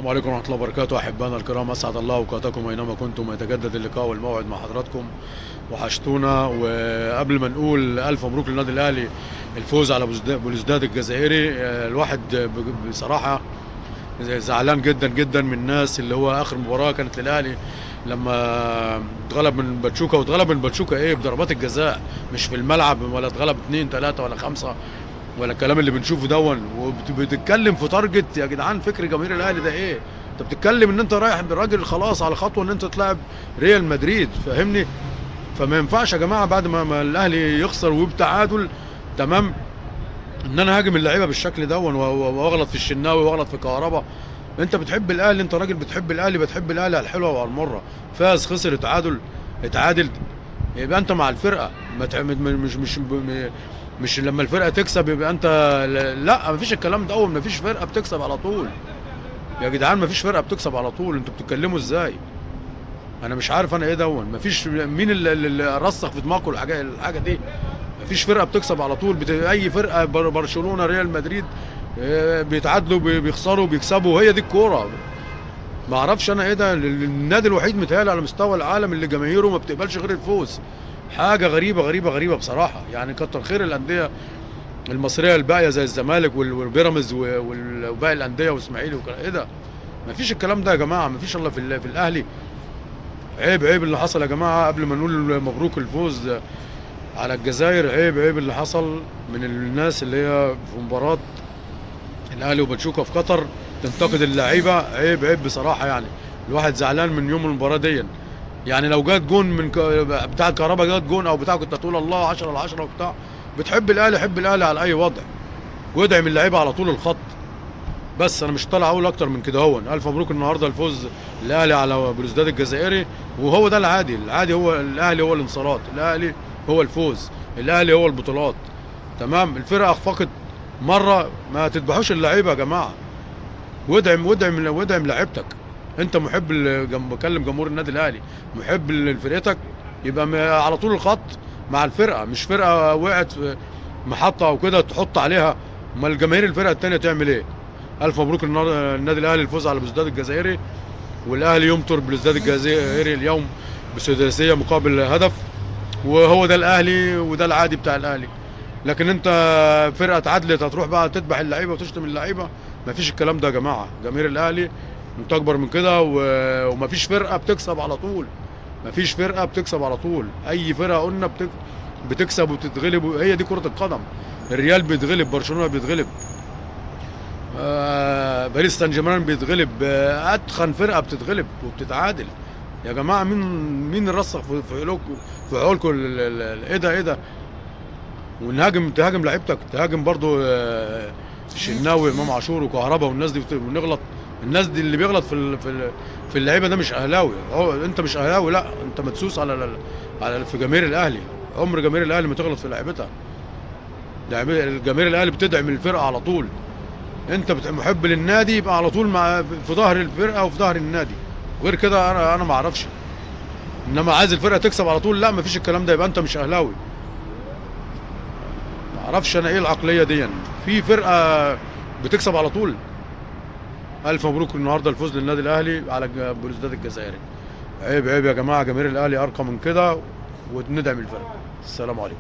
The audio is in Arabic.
السلام عليكم ورحمة الله وبركاته. أحبائنا الكرام، أسعد الله أوقاتكم أينما كنتم، ويتجدد اللقاء والموعد مع حضراتكم. وحشتونا. وقبل ما نقول ألف مبروك للنادي الأهلي الفوز على بلوزداد الجزائري، الواحد بصراحة زعلان جدا جدا من الناس اللي هو آخر مباراة كانت للأهلي لما اتغلب من باتشوكا. واتغلب من باتشوكا إيه؟ بضربات الجزاء، مش في الملعب، ولا اتغلب 2 3 ولا 5 ولا الكلام اللي بنشوفه دون. وبتتكلم في تارجت يا جدعان. فكر جماهير الاهلي ده ايه؟ انت بتتكلم ان انت رايح بالراجل خلاص على خطوه ان انت تلعب ريال مدريد، فاهمني؟ فما ينفعش يا جماعه بعد ما الاهلي يخسر وبتعادل، تمام، ان انا هاجم اللعيبه بالشكل دون واغلط في الشناوي واغلط في كهربا. انت بتحب الاهلي، انت راجل بتحب الاهلي، بتحب الاهلي على الحلوه وعلى المره. فاز، خسر، اتعادل، يبقى انت مع الفرقه. مش لما الفرقه تكسب يبقى انت. لا، مفيش الكلام ده. مفيش فرقه بتكسب على طول يا جدعان، مفيش فرقه بتكسب على طول. انتوا بتتكلموا ازاي؟ انا مش عارف انا ايه دون. مفيش مين اللي رسخ في دماغكم الحاجه دي. مفيش فرقه بتكسب على طول. اي فرقه، برشلونه، ريال مدريد، بيتعادلوا، بيخسروا، بيكسبوا. هي دي الكوره. ما اعرفش انا ايه ده. النادي الوحيد متهيألي على مستوى العالم اللي جماهيره ما بتقبلش غير الفوز. حاجه غريبه غريبه غريبه بصراحه. يعني كتر خير الانديه المصريه الباقيه زي الزمالك والبيراميدز وباقي الانديه واسماعيلي ايه ده. ما فيش الكلام ده يا جماعه. ما فيش الا في الاهلي. عيب عيب اللي حصل يا جماعه. قبل ما نقول مبروك الفوز على الجزائر، عيب عيب اللي حصل من الناس اللي هي في مباراه الاهلي وباتشوكا في قطر تنتقد اللعيبه. عيب عيب بصراحه. يعني الواحد زعلان من يوم المباراه دي. يعني لو جات جون من بتاع الكهرباء، جات جون او بتاع، كنت هتقول الله 10 على 10 وبتاع. بتحب الاهلي، حب الاهلي على اي وضع، وادعم اللعيبه على طول الخط. بس انا مش طالع اقول اكتر من كده. الف مبروك النهارده الفوز الاهلي على بلوزداد الجزائري. وهو ده العادي. العادي هو الاهلي، هو الانتصارات، الاهلي هو الفوز، الاهلي هو البطولات، تمام. الفرقه اخفقت مره، ما تذبحوش اللعيبه يا جماعه. وادعم لعيبتك. انت محب، بكلم جمهور النادي الاهلي، محب لفرقتك، يبقى على طول الخط مع الفرقه. مش فرقه وقعت في محطه او كده تحط عليها. امال الجماهير الفرقه الثانيه تعمل ايه؟ الف مبروك النادي الاهلي الفوز على بلوزداد الجزائري. والاهلي يمطر بلوزداد الجزائري اليوم بسداسيه مقابل هدف. وهو ده الاهلي، وده العادي بتاع الاهلي. لكن انت فرقه اتعادلت هتروح بقى تذبح اللعيبه وتشتم اللعيبه؟ مفيش الكلام ده يا جماعه. جماهير الاهلي انت اكبر من كده. ومفيش فرقه بتكسب على طول. مفيش فرقه بتكسب على طول. اي فرقه قلنا بتكسب وتتغلب. هي دي كره القدم. الريال بيتغلب، برشلونه بيتغلب، باريس سان جيرمان بيتغلب، اتخن فرقه بتتغلب وبتتعادل. يا جماعه مين رسخ في عقولكم ايه ده ايه ده؟ تهاجم لعيبتك، تهاجم برضو الشناوي، امام عاشور، وكهربا، والناس دي بنغلط. الناس دي اللي بيغلط في اللعيبه ده مش اهلاوي. انت مش اهلاوي، لا، انت مدسوس في جماهير الاهلي. عمر جماهير الاهلي ما تغلط في لعيبتها. جماهير الاهلي بتدعم الفرقه على طول. انت محب للنادي، يبقى على طول في ظهر الفرقه وفي ظهر النادي. غير كده انا ما اعرفش. انما عايز الفرقه تكسب على طول، لا، ما فيش الكلام ده. يبقى انت مش اهلاوي. ما اعرفش انا ايه العقليه دي. في فرقه بتكسب على طول. الف مبروك النهارده الفوز للنادي الاهلي على بلوزداد الجزائري. عيب عيب يا جماعه. جماهير الاهلي ارقى من كده، وندعم الفرقه. السلام عليكم.